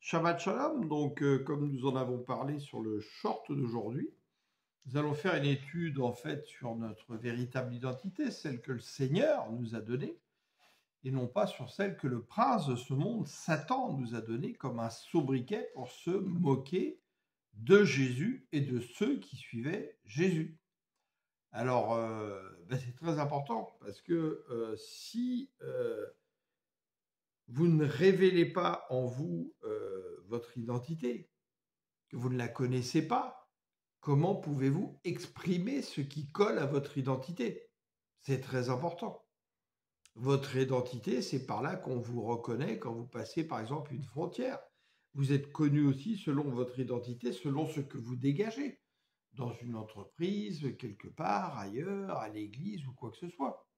Shabbat Shalom, donc comme nous en avons parlé sur le short d'aujourd'hui, nous allons faire une étude en fait sur notre véritable identité, celle que le Seigneur nous a donnée, et non pas sur celle que le prince de ce monde, Satan, nous a donnée comme un sobriquet pour se moquer de Jésus et de ceux qui suivaient Jésus. Alors, c'est très important parce que si vous ne révélez pas en vous votre identité, que vous ne la connaissez pas, comment pouvez-vous exprimer ce qui colle à votre identité? C'est très important. Votre identité, c'est par là qu'on vous reconnaît quand vous passez par exemple une frontière. Vous êtes connu aussi selon votre identité, selon ce que vous dégagez, dans une entreprise, quelque part, ailleurs, à l'église ou quoi que ce soit.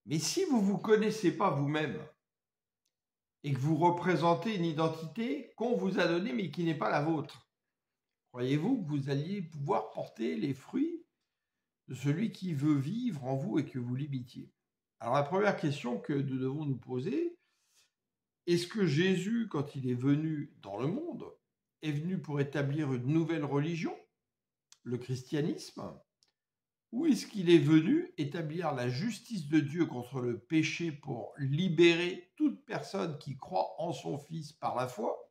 Mais si vous ne vous connaissez pas vous-même, et que vous représentez une identité qu'on vous a donnée mais qui n'est pas la vôtre, croyez-vous que vous alliez pouvoir porter les fruits de celui qui veut vivre en vous et que vous l'imitiez? Alors la première question que nous devons nous poser, est-ce que Jésus, quand il est venu dans le monde, est venu pour établir une nouvelle religion, le christianisme, ou est-ce qu'il est venu établir la justice de Dieu contre le péché pour libérer toute personne qui croit en son Fils par la foi,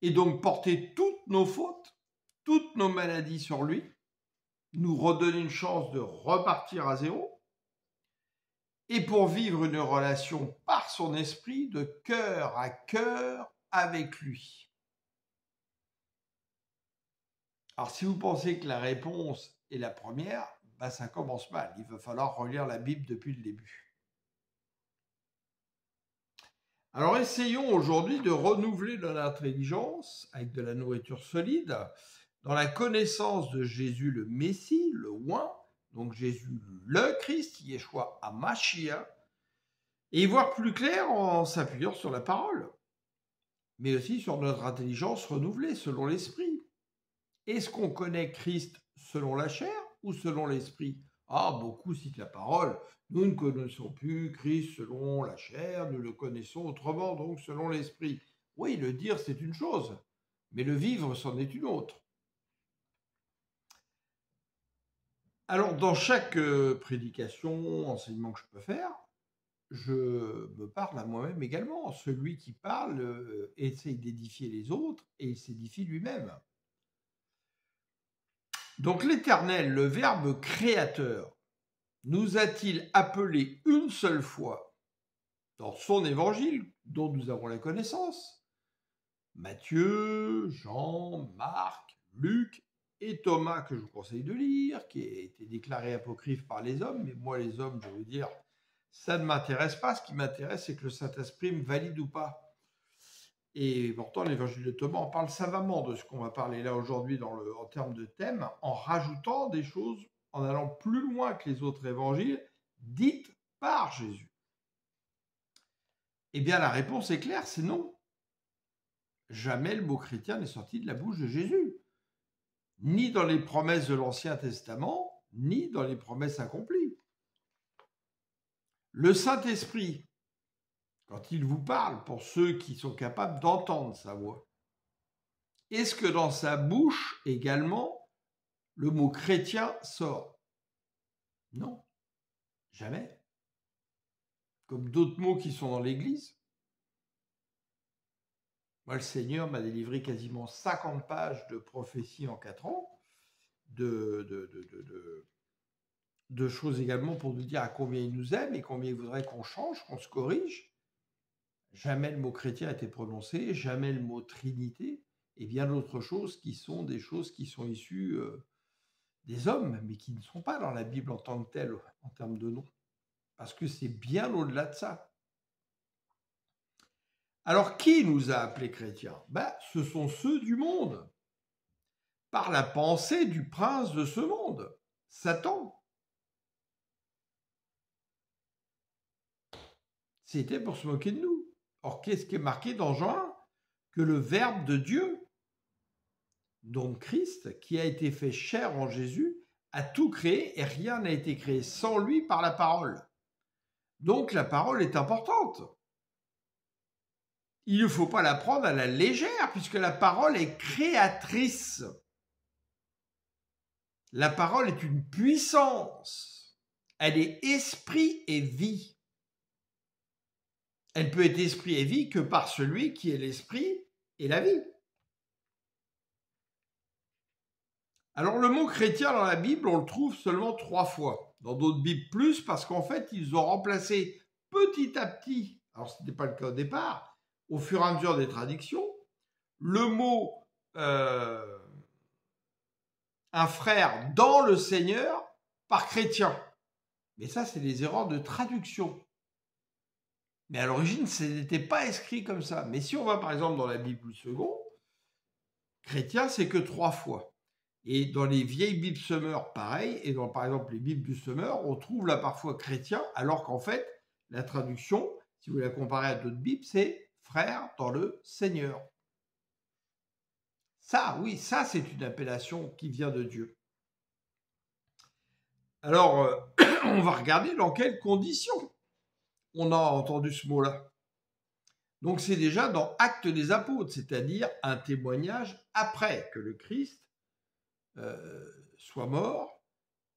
et donc porter toutes nos fautes, toutes nos maladies sur lui, nous redonner une chance de repartir à zéro, et pour vivre une relation par son esprit de cœur à cœur avec lui? Alors si vous pensez que la réponse est la première, ça commence mal. Il va falloir relire la Bible depuis le début. Alors essayons aujourd'hui de renouveler notre intelligence avec de la nourriture solide, dans la connaissance de Jésus le Messie, le Oint, donc Jésus le Christ, Yeshua HaMashiach, et y voir plus clair en s'appuyant sur la parole, mais aussi sur notre intelligence renouvelée selon l'Esprit. Est-ce qu'on connaît Christ selon la chair ou selon l'Esprit? Beaucoup citent la parole. Nous ne connaissons plus Christ selon la chair, nous le connaissons autrement, donc selon l'Esprit. Oui, le dire, c'est une chose, mais le vivre, c'en est une autre. Alors, dans chaque prédication, enseignement que je peux faire, je me parle à moi-même également. Celui qui parle essaye d'édifier les autres et il s'édifie lui-même. Donc l'Éternel, le Verbe créateur, nous a-t-il appelés une seule fois dans son évangile, dont nous avons la connaissance, Matthieu, Jean, Marc, Luc et Thomas, que je vous conseille de lire, qui a été déclaré apocryphe par les hommes, mais moi les hommes, je veux dire, ça ne m'intéresse pas. Ce qui m'intéresse, c'est que le Saint-Esprit me valide ou pas. Et pourtant, l'évangile de Thomas en parle savamment de ce qu'on va parler là aujourd'hui en termes de thème, en rajoutant des choses, en allant plus loin que les autres évangiles, dites par Jésus. Eh bien, la réponse est claire, c'est non. Jamais le mot chrétien n'est sorti de la bouche de Jésus, ni dans les promesses de l'Ancien Testament, ni dans les promesses accomplies. Le Saint-Esprit, quand il vous parle, pour ceux qui sont capables d'entendre sa voix, est-ce que dans sa bouche également, le mot chrétien sort? Non, jamais. Comme d'autres mots qui sont dans l'Église. Moi, le Seigneur m'a délivré quasiment 50 pages de prophéties en 4 ans, de choses également pour nous dire à combien il nous aime et combien il voudrait qu'on change, qu'on se corrige. Jamais le mot chrétien a été prononcé, jamais le mot Trinité, et bien d'autres choses qui sont des choses qui sont issues des hommes, mais qui ne sont pas dans la Bible en tant que telle, en termes de nom. Parce que c'est bien au-delà de ça. Alors, qui nous a appelés chrétiens? Ce sont ceux du monde, par la pensée du prince de ce monde, Satan. C'était pour se moquer de nous. Or, qu'est-ce qui est marqué dans Jean 1? Que le Verbe de Dieu, donc Christ, qui a été fait chair en Jésus, a tout créé et rien n'a été créé sans lui par la parole. Donc la parole est importante. il ne faut pas la prendre à la légère, puisque la parole est créatrice. La parole est une puissance. Elle est esprit et vie. Elle peut être esprit et vie que par celui qui est l'esprit et la vie. Alors le mot chrétien dans la Bible, on le trouve seulement 3 fois. Dans d'autres Bibles plus, parce qu'en fait, ils ont remplacé petit à petit, alors ce n'était pas le cas au départ, au fur et à mesure des traductions, le mot un frère dans le Seigneur par chrétien. Mais ça, c'est des erreurs de traduction. Mais à l'origine, ce n'était pas écrit comme ça. Mais si on va par exemple dans la Bible second, chrétien, c'est que 3 fois. Et dans les vieilles Bibles Semeur, pareil. Et dans, par exemple, les Bibles du Semeur, on trouve là parfois chrétien, alors qu'en fait, la traduction, si vous la comparez à d'autres Bibles, c'est frère dans le Seigneur. Ça, oui, ça, c'est une appellation qui vient de Dieu. Alors, on va regarder dans quelles conditions on a entendu ce mot-là. Donc, c'est déjà dans Actes des Apôtres, c'est-à-dire un témoignage après que le Christ soit mort,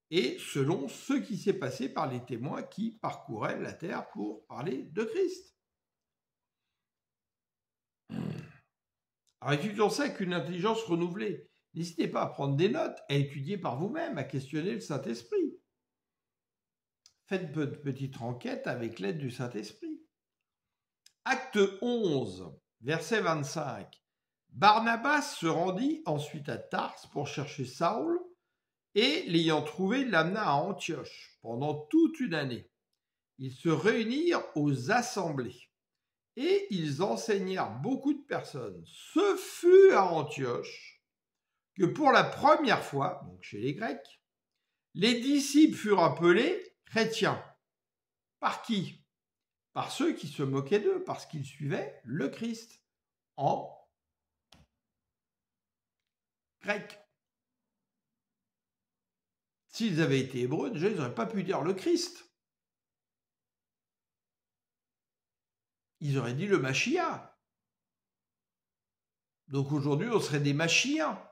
et selon ce qui s'est passé par les témoins qui parcouraient la terre pour parler de Christ. Alors, étudions ça avec une intelligence renouvelée. N'hésitez pas à prendre des notes, à étudier par vous-même, à questionner le Saint-Esprit. Faites de petites enquêtes avec l'aide du Saint-Esprit. Acte 11, verset 25. Barnabas se rendit ensuite à Tarse pour chercher Saül, et l'ayant trouvé, l'amena à Antioche pendant toute une année. Ils se réunirent aux assemblées, et ils enseignèrent beaucoup de personnes. Ce fut à Antioche que pour la première fois, donc chez les Grecs, les disciples furent appelés chrétiens. Par qui? Par ceux qui se moquaient d'eux, parce qu'ils suivaient le Christ en grec. S'ils avaient été hébreux, déjà, ils n'auraient pas pu dire le Christ. Ils auraient dit le Machia. Donc aujourd'hui, on serait des Machiens.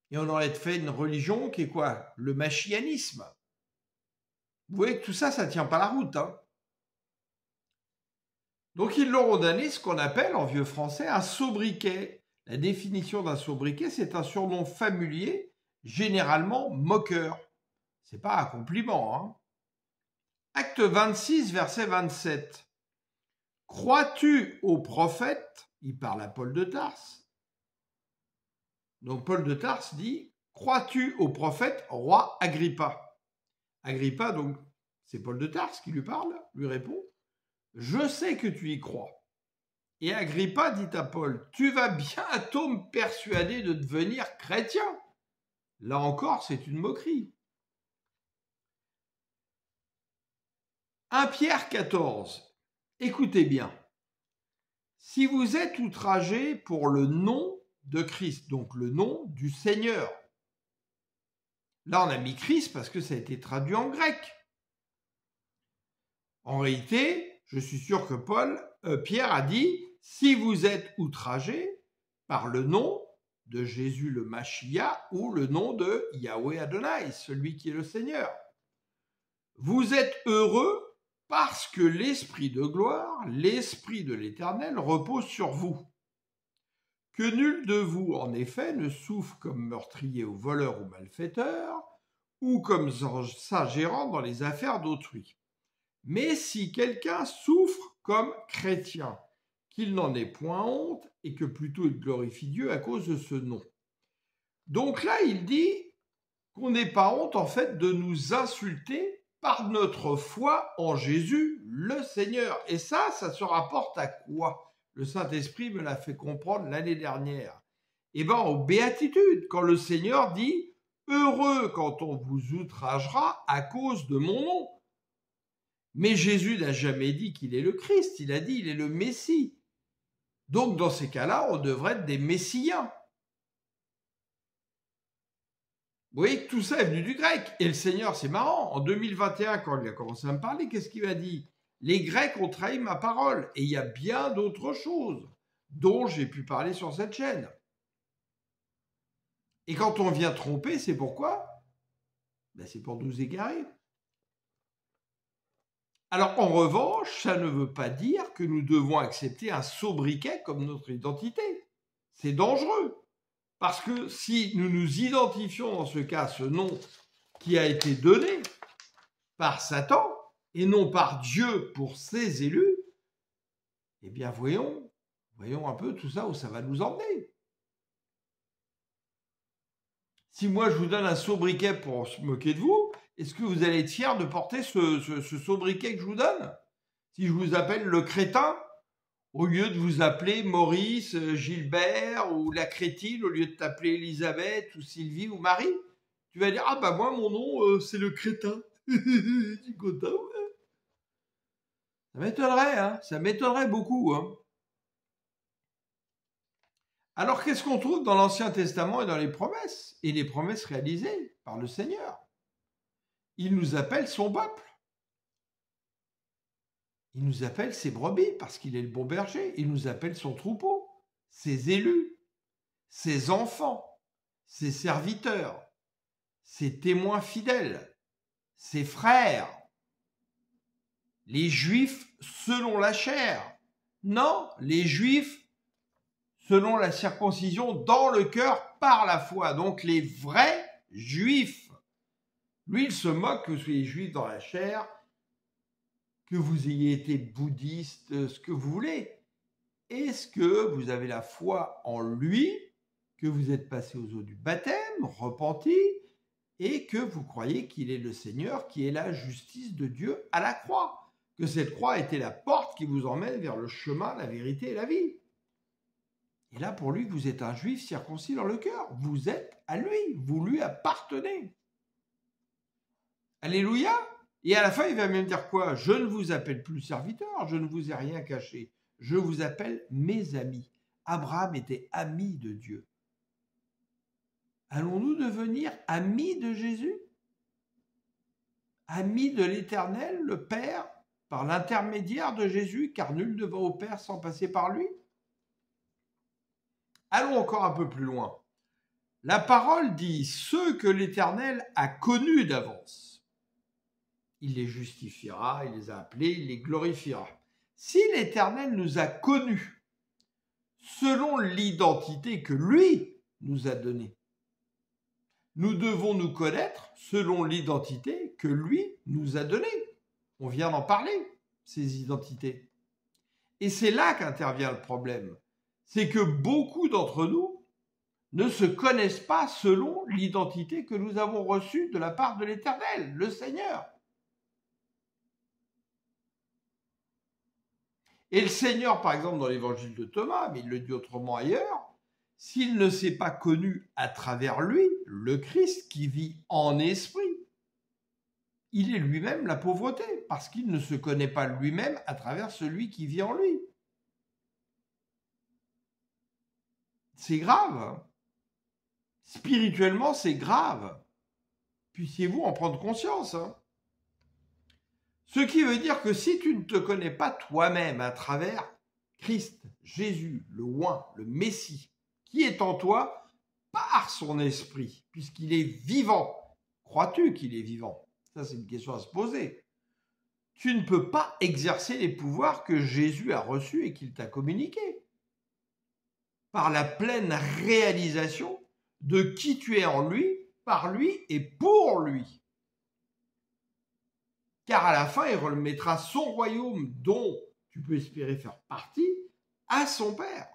Et on aurait fait une religion qui est quoi? Le machianisme. Vous voyez que tout ça, ça ne tient pas la route. Hein. Donc ils leur ont donné ce qu'on appelle en vieux français un sobriquet. La définition d'un sobriquet, c'est un surnom familier, généralement moqueur. Ce n'est pas un compliment. Hein. Acte 26, verset 27. Crois-tu au prophète? Il parle à Paul de Tarse. Donc Paul de Tarse dit, crois-tu au prophète, roi Agrippa? Agrippa, donc, c'est Paul de Tarse qui lui parle, lui répond, je sais que tu y crois. Et Agrippa dit à Paul, tu vas bientôt me persuader de devenir chrétien. Là encore, c'est une moquerie. 1 Pierre 14. Écoutez bien. Si vous êtes outragés pour le nom de Christ, donc le nom du Seigneur. Là, on a mis Christ parce que ça a été traduit en grec. En réalité, je suis sûr que Pierre a dit, si vous êtes outragés par le nom de Jésus le Machia ou le nom de Yahweh Adonai, celui qui est le Seigneur. Vous êtes heureux parce que l'Esprit de gloire, l'Esprit de l'Éternel repose sur vous. Que nul de vous, en effet, ne souffre comme meurtrier ou voleur ou malfaiteur, ou comme s'ingérant dans les affaires d'autrui. Mais si quelqu'un souffre comme chrétien, qu'il n'en ait point honte, et que plutôt il glorifie Dieu à cause de ce nom. Donc là, il dit qu'on n'ait pas honte, en fait, de nous insulter par notre foi en Jésus, le Seigneur. Et ça se rapporte à quoi? Le Saint-Esprit me l'a fait comprendre l'année dernière. Eh bien, aux béatitudes, quand le Seigneur dit « Heureux quand on vous outragera à cause de mon nom ». Mais Jésus n'a jamais dit qu'il est le Christ, il a dit qu'il est le Messie. Donc, dans ces cas-là, on devrait être des Messiens. Vous voyez que tout ça est venu du grec. Et le Seigneur, c'est marrant, en 2021, quand il a commencé à me parler, qu'est-ce qu'il m'a dit? Les Grecs ont trahi ma parole. Et il y a bien d'autres choses dont j'ai pu parler sur cette chaîne. Et quand on vient tromper, c'est pourquoi? Ben, c'est pour nous égarer. Alors, en revanche, ça ne veut pas dire que nous devons accepter un sobriquet comme notre identité. C'est dangereux. Parce que si nous nous identifions dans ce cas à ce nom qui a été donné par Satan et non par Dieu pour ses élus, eh bien voyons un peu tout ça où ça va nous emmener. Si moi je vous donne un sobriquet pour se moquer de vous, est-ce que vous allez être fier de porter ce sobriquet que je vous donne? Si je vous appelle le crétin, au lieu de vous appeler Maurice, Gilbert ou la crétine, au lieu de t'appeler Elisabeth ou Sylvie ou Marie, tu vas dire, ah bah moi mon nom c'est le crétin. Tu es content, ouais. Ça m'étonnerait, hein, ça m'étonnerait beaucoup, hein. Alors qu'est-ce qu'on trouve dans l'Ancien Testament et dans les promesses? Et les promesses réalisées par le Seigneur. Il nous appelle son peuple. Il nous appelle ses brebis parce qu'il est le bon berger. Il nous appelle son troupeau, ses élus, ses enfants, ses serviteurs, ses témoins fidèles, ses frères, les Juifs selon la chair. Non, les Juifs selon la circoncision dans le cœur par la foi. Donc les vrais Juifs. Lui, il se moque que vous soyez Juifs dans la chair, que vous ayez été bouddhiste, ce que vous voulez. Est-ce que vous avez la foi en lui, que vous êtes passé aux eaux du baptême, repenti, et que vous croyez qu'il est le Seigneur, qui est la justice de Dieu à la croix, que cette croix était la porte qui vous emmène vers le chemin, la vérité et la vie. Et là, pour lui, vous êtes un juif circoncis dans le cœur. Vous êtes à lui, vous lui appartenez. Alléluia. Et à la fin, il va même dire quoi? Je ne vous appelle plus serviteur, je ne vous ai rien caché. Je vous appelle mes amis. Abraham était ami de Dieu. Allons-nous devenir amis de Jésus? Amis de l'Éternel, le Père, par l'intermédiaire de Jésus, car nul ne va au Père sans passer par lui? Allons encore un peu plus loin. La parole dit « ceux que l'Éternel a connus d'avance ». Il les justifiera, il les a appelés, il les glorifiera. Si l'Éternel nous a connus selon l'identité que lui nous a donnée, nous devons nous connaître selon l'identité que lui nous a donnée. On vient d'en parler, ces identités. Et c'est là qu'intervient le problème. C'est que beaucoup d'entre nous ne se connaissent pas selon l'identité que nous avons reçue de la part de l'Éternel, le Seigneur. Et le Seigneur, par exemple, dans l'évangile de Thomas, mais il le dit autrement ailleurs, s'il ne s'est pas connu à travers lui, le Christ qui vit en esprit, il est lui-même la pauvreté, parce qu'il ne se connaît pas lui-même à travers celui qui vit en lui. C'est grave. Spirituellement, c'est grave. Puissiez-vous en prendre conscience, hein. Ce qui veut dire que si tu ne te connais pas toi-même à travers Christ, Jésus, le oint, le Messie, qui est en toi par son esprit, puisqu'il est vivant, crois-tu qu'il est vivant? Ça, c'est une question à se poser. Tu ne peux pas exercer les pouvoirs que Jésus a reçus et qu'il t'a communiqués. Par la pleine réalisation de qui tu es en lui, par lui et pour lui. Car à la fin, il remettra son royaume dont tu peux espérer faire partie à son Père.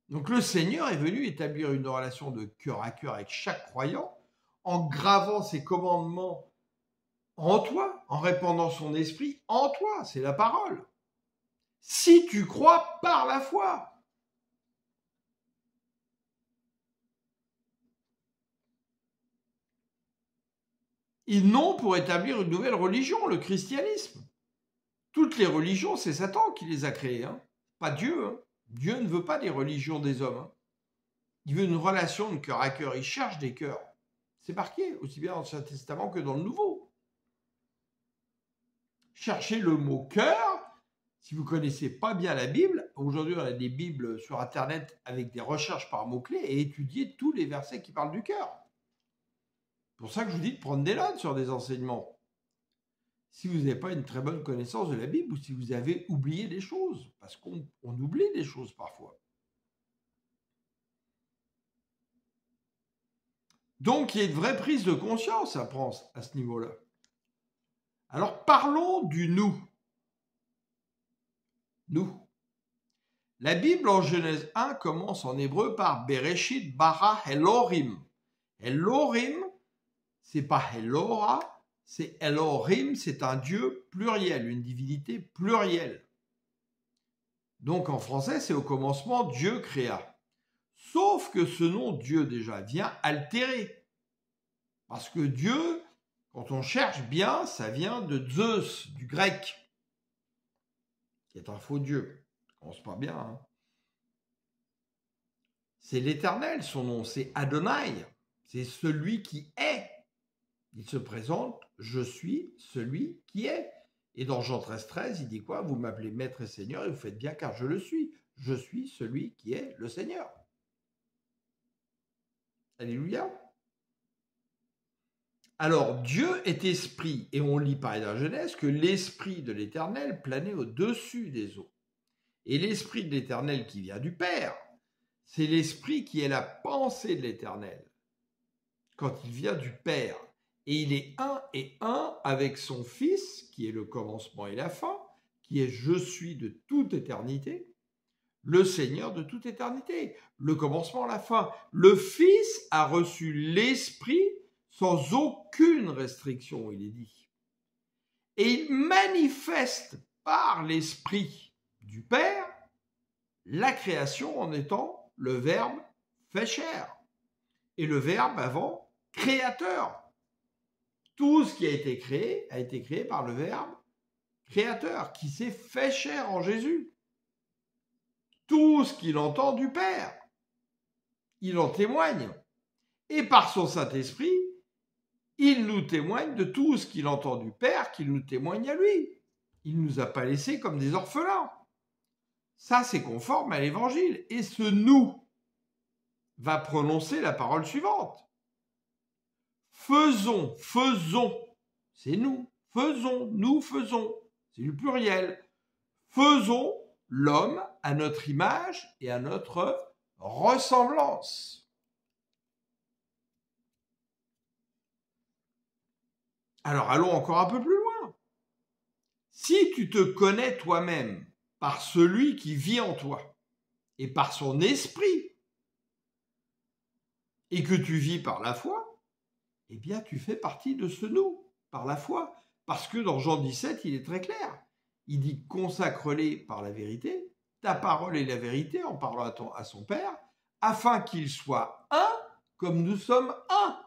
Donc le Seigneur est venu établir une relation de cœur à cœur avec chaque croyant en gravant ses commandements en toi, en répandant son esprit en toi, c'est la parole. Si tu crois par la foi. Et non pour établir une nouvelle religion, le christianisme. Toutes les religions, c'est Satan qui les a créées, hein. Pas Dieu. Hein. Dieu ne veut pas des religions des hommes. Hein. Il veut une relation de cœur à cœur. Il cherche des cœurs. C'est marqué aussi bien dans l'Ancien Testament que dans le Nouveau. cherchez le mot cœur. Si vous ne connaissez pas bien la Bible, aujourd'hui on a des Bibles sur Internet avec des recherches par mots-clés et étudiez tous les versets qui parlent du cœur. C'est pour ça que je vous dis de prendre des notes sur des enseignements. Si vous n'avez pas une très bonne connaissance de la Bible ou si vous avez oublié des choses, parce qu'on oublie des choses parfois. Donc, il y a une vraie prise de conscience à ce niveau-là. Alors, parlons du nous. Nous. La Bible en Genèse 1 commence en hébreu par Bereshit bara Elohim. Elohim, c'est pas Elora, c'est Elohim, c'est un Dieu pluriel, une divinité plurielle. Donc en français, c'est au commencement Dieu créa. Sauf que ce nom Dieu déjà vient altérer. Parce que Dieu, quand on cherche bien, ça vient de Zeus, du grec, qui est un faux Dieu. Ça commence pas bien. Hein. C'est l'Éternel, son nom, c'est Adonai. C'est celui qui est. Il se présente, je suis celui qui est. Et dans Jean 13, il dit quoi? Vous m'appelez maître et seigneur et vous faites bien car je le suis. Je suis celui qui est le Seigneur. Alléluia. Alors, Dieu est esprit, et on lit pareil dans la Genèse que l'esprit de l'Éternel planait au-dessus des eaux. Et l'esprit de l'Éternel qui vient du Père, c'est l'esprit qui est la pensée de l'Éternel, quand il vient du Père. Et il est un et un avec son Fils, qui est le commencement et la fin, qui est « Je suis de toute éternité », le Seigneur de toute éternité, le commencement, la fin. Le Fils a reçu l'Esprit sans aucune restriction, il est dit. Et il manifeste par l'Esprit du Père la création en étant le Verbe fait chair. Et le Verbe avant, créateur. Tout ce qui a été créé par le Verbe créateur, qui s'est fait chair en Jésus. Tout ce qu'il entend du Père, il en témoigne. Et par son Saint-Esprit, il nous témoigne de tout ce qu'il entend du Père, qu'il nous témoigne à lui. Il ne nous a pas laissés comme des orphelins. Ça, c'est conforme à l'Évangile. Et ce « nous » va prononcer la parole suivante. Faisons, c'est nous. Faisons, nous faisons. C'est du pluriel. Faisons l'homme à notre image et à notre ressemblance. Alors allons encore un peu plus loin. Si tu te connais toi-même par celui qui vit en toi et par son esprit, et que tu vis par la foi, eh bien tu fais partie de ce nous, par la foi. Parce que dans Jean 17, il est très clair. Il dit « consacre-les par la vérité, ta parole est la vérité » en parlant à son Père, afin qu'ils soient un comme nous sommes un.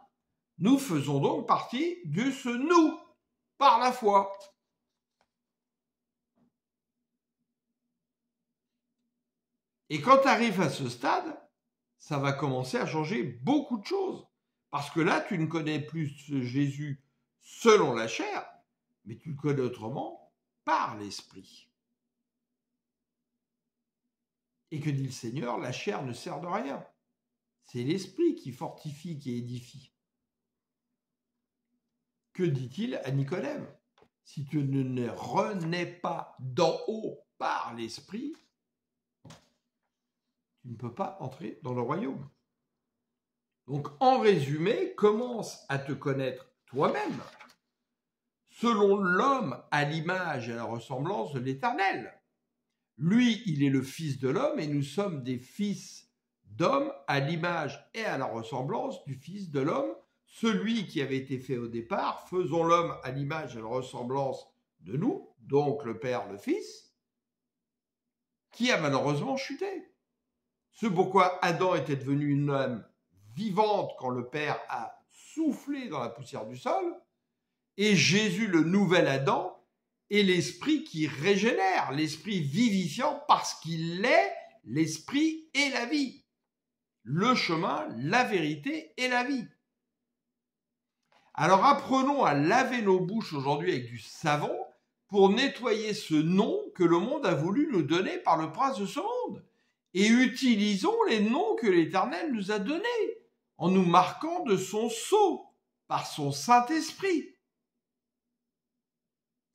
Nous faisons donc partie de ce nous, par la foi. Et quand tu arrives à ce stade, ça va commencer à changer beaucoup de choses. Parce que là, tu ne connais plus ce Jésus selon la chair, mais tu le connais autrement par l'esprit. Et que dit le Seigneur, la chair ne sert de rien. C'est l'esprit qui fortifie, qui édifie. Que dit-il à Nicodème? Si tu ne renais pas d'en haut par l'esprit, tu ne peux pas entrer dans le royaume. Donc, en résumé, commence à te connaître toi-même, selon l'homme à l'image et à la ressemblance de l'Éternel. Lui, il est le Fils de l'homme et nous sommes des fils d'homme à l'image et à la ressemblance du Fils de l'homme, celui qui avait été fait au départ, faisons l'homme à l'image et à la ressemblance de nous, donc le Père, le Fils, qui a malheureusement chuté. C'est pourquoi Adam était devenu une âme vivante quand le Père a soufflé dans la poussière du sol, et Jésus, le nouvel Adam, est l'esprit qui régénère, l'esprit vivifiant, parce qu'il est l'esprit et la vie, le chemin, la vérité et la vie. Alors apprenons à laver nos bouches aujourd'hui avec du savon, pour nettoyer ce nom que le monde a voulu nous donner par le prince de ce monde. Et utilisons les noms que l'Éternel nous a donnés, en nous marquant de son sceau, par son Saint-Esprit.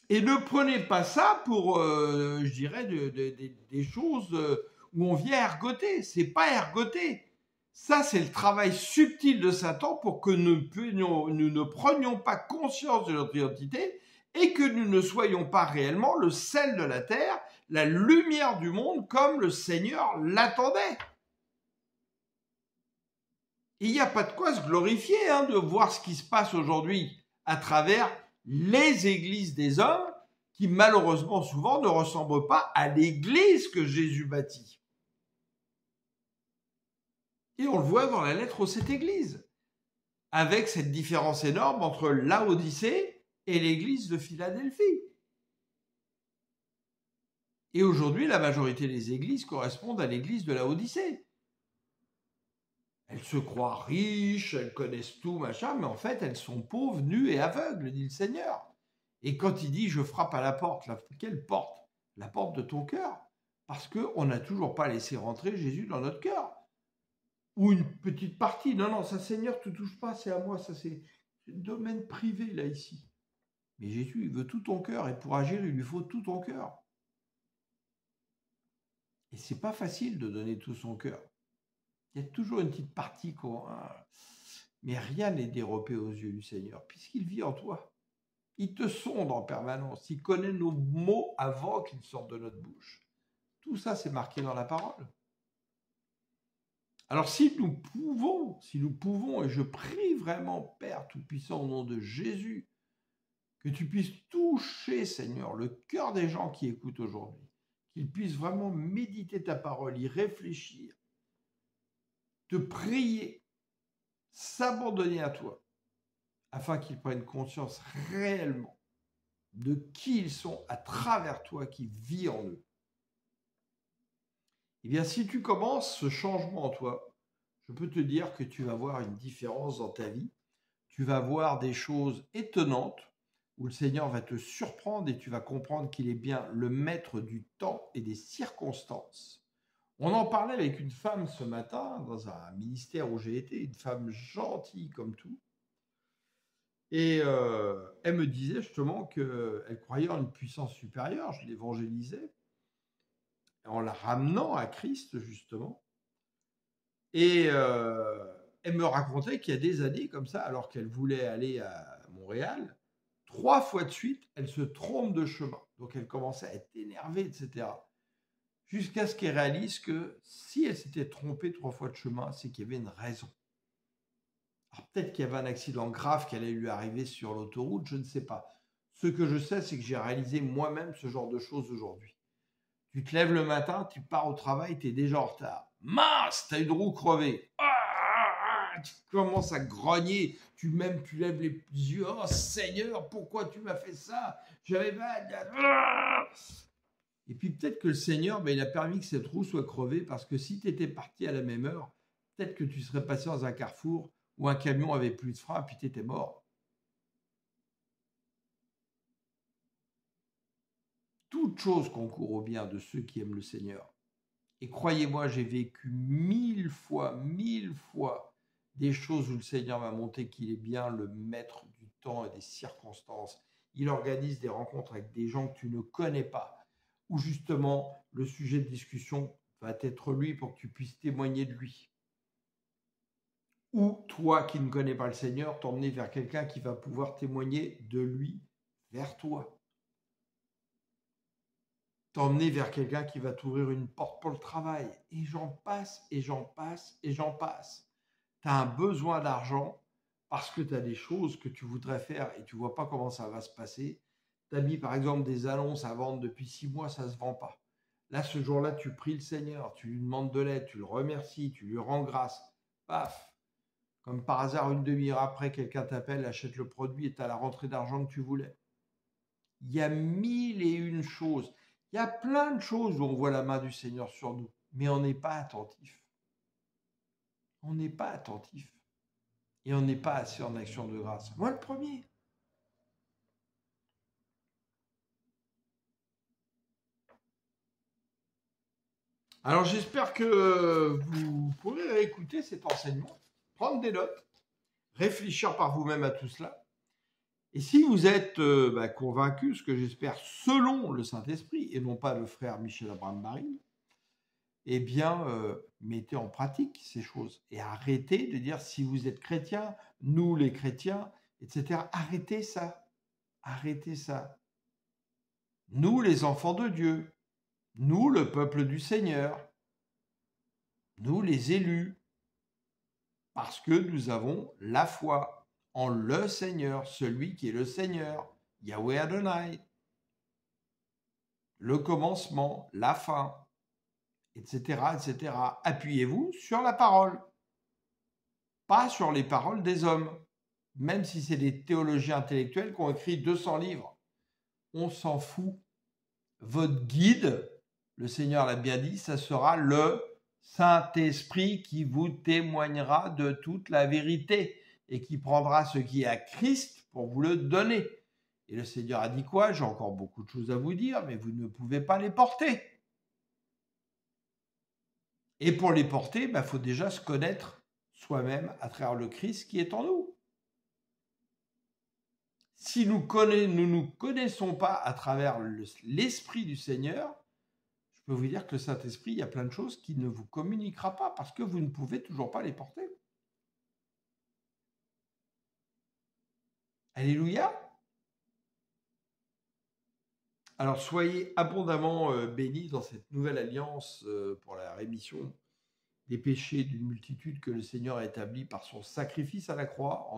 Et ne prenez pas ça pour, je dirais, des choses où on vient ergoter. C'est pas ergoter. Ça, c'est le travail subtil de Satan pour que nous ne prenions pas conscience de notre identité et que nous ne soyons pas réellement le sel de la terre, la lumière du monde, comme le Seigneur l'attendait. Il n'y a pas de quoi se glorifier de voir ce qui se passe aujourd'hui à travers les églises des hommes qui malheureusement souvent ne ressemblent pas à l'église que Jésus bâtit. Et on le voit dans la lettre aux 7 églises, avec cette différence énorme entre Laodicée et l'église de Philadelphie. Et aujourd'hui, la majorité des églises correspondent à l'église de Laodicée. Elles se croient riches, elles connaissent tout, machin, mais en fait, elles sont pauvres, nues et aveugles, dit le Seigneur. Et quand il dit « je frappe à la porte », quelle porte? La porte de ton cœur. Parce qu'on n'a toujours pas laissé rentrer Jésus dans notre cœur. Ou une petite partie. Non, ça, Seigneur, tu ne touches pas, c'est à moi, ça, c'est le domaine privé, là, ici. Mais Jésus, il veut tout ton cœur, et pour agir, il lui faut tout ton cœur. Et c'est pas facile de donner tout son cœur. Il y a toujours une petite partie mais rien n'est dérobé aux yeux du Seigneur, puisqu'il vit en toi. Il te sonde en permanence. Il connaît nos mots avant qu'ils sortent de notre bouche. Tout ça, c'est marqué dans la parole. Alors, si nous pouvons, et je prie vraiment, Père Tout-Puissant, au nom de Jésus, que tu puisses toucher, Seigneur, le cœur des gens qui écoutent aujourd'hui, qu'ils puissent vraiment méditer ta parole, y réfléchir, te prier, s'abandonner à toi, afin qu'ils prennent conscience réellement de qui ils sont à travers toi qui vit en eux. Eh bien, si tu commences ce changement en toi, je peux te dire que tu vas voir une différence dans ta vie. Tu vas voir des choses étonnantes où le Seigneur va te surprendre et tu vas comprendre qu'il est bien le maître du temps et des circonstances. On en parlait avec une femme ce matin dans un ministère où j'ai été, une femme gentille comme tout. Et elle me disait justement qu'elle croyait en une puissance supérieure. Je l'évangélisais en la ramenant à Christ, justement. Et elle me racontait qu'il y a des années comme ça, alors qu'elle voulait aller à Montréal, 3 fois de suite, elle se trompe de chemin. Donc elle commençait à être énervée, etc. Jusqu'à ce qu'elle réalise que si elle s'était trompée 3 fois de chemin, c'est qu'il y avait une raison. Alors peut-être qu'il y avait un accident grave qui allait lui arriver sur l'autoroute, je ne sais pas. Ce que je sais, c'est que j'ai réalisé moi-même ce genre de choses aujourd'hui. Tu te lèves le matin, tu pars au travail, tu es déjà en retard. Mince, tu as une roue crevée. Tu commences à grogner, tu lèves les yeux. Oh Seigneur, pourquoi tu m'as fait ça? J'avais mal. Et puis peut-être que le Seigneur, il a permis que cette roue soit crevée parce que si tu étais parti à la même heure, peut-être que tu serais passé dans un carrefour où un camion avait plus de frein, puis tu étais mort. Toute chose concourt au bien de ceux qui aiment le Seigneur. Et croyez-moi, j'ai vécu 1000 fois, des choses où le Seigneur m'a montré qu'il est bien le maître du temps et des circonstances. Il organise des rencontres avec des gens que tu ne connais pas, où justement le sujet de discussion va être lui pour que tu puisses témoigner de lui. Ou toi qui ne connais pas le Seigneur, t'emmener vers quelqu'un qui va pouvoir témoigner de lui vers toi. T'emmener vers quelqu'un qui va t'ouvrir une porte pour le travail. Et j'en passe, et j'en passe, et j'en passe. Tu as un besoin d'argent parce que tu as des choses que tu voudrais faire et tu ne vois pas comment ça va se passer. Tu as mis par exemple des annonces à vendre depuis 6 mois, ça ne se vend pas. Là, ce jour-là, tu pries le Seigneur, tu lui demandes de l'aide, tu le remercies, tu lui rends grâce. Paf! Comme par hasard, une demi-heure après, quelqu'un t'appelle, achète le produit et tu as la rentrée d'argent que tu voulais. Il y a 1001 choses. Il y a plein de choses où on voit la main du Seigneur sur nous, mais on n'est pas attentif. On n'est pas attentif. Et on n'est pas assez en action de grâce. Moi, le premier. Alors j'espère que vous pourrez réécouter cet enseignement, prendre des notes, réfléchir par vous-même à tout cela. Et si vous êtes convaincu, ce que j'espère selon le Saint-Esprit, et non pas le frère Michel Abraham-Barry, eh bien, mettez en pratique ces choses et arrêtez de dire si vous êtes chrétien, nous les chrétiens, etc. Arrêtez ça. Arrêtez ça. Nous, les enfants de Dieu, nous, le peuple du Seigneur, nous, les élus, parce que nous avons la foi en le Seigneur, celui qui est le Seigneur, Yahweh Adonai, le commencement, la fin, etc., etc. Appuyez-vous sur la parole, pas sur les paroles des hommes, même si c'est des théologiens intellectuels qui ont écrit 200 livres. On s'en fout. Votre guide, le Seigneur l'a bien dit, ça sera le Saint-Esprit qui vous témoignera de toute la vérité et qui prendra ce qui est à Christ pour vous le donner. Et le Seigneur a dit quoi? J'ai encore beaucoup de choses à vous dire, mais vous ne pouvez pas les porter. Et pour les porter, faut déjà se connaître soi-même à travers le Christ qui est en nous. Si nous ne nous connaissons pas à travers l'Esprit du Seigneur, je peux vous dire que le Saint-Esprit, il y a plein de choses qu'il ne vous communiquera pas parce que vous ne pouvez toujours pas les porter. Alléluia. Alors soyez abondamment bénis dans cette nouvelle alliance pour la rémission des péchés d'une multitude que le Seigneur a établie par son sacrifice à la croix en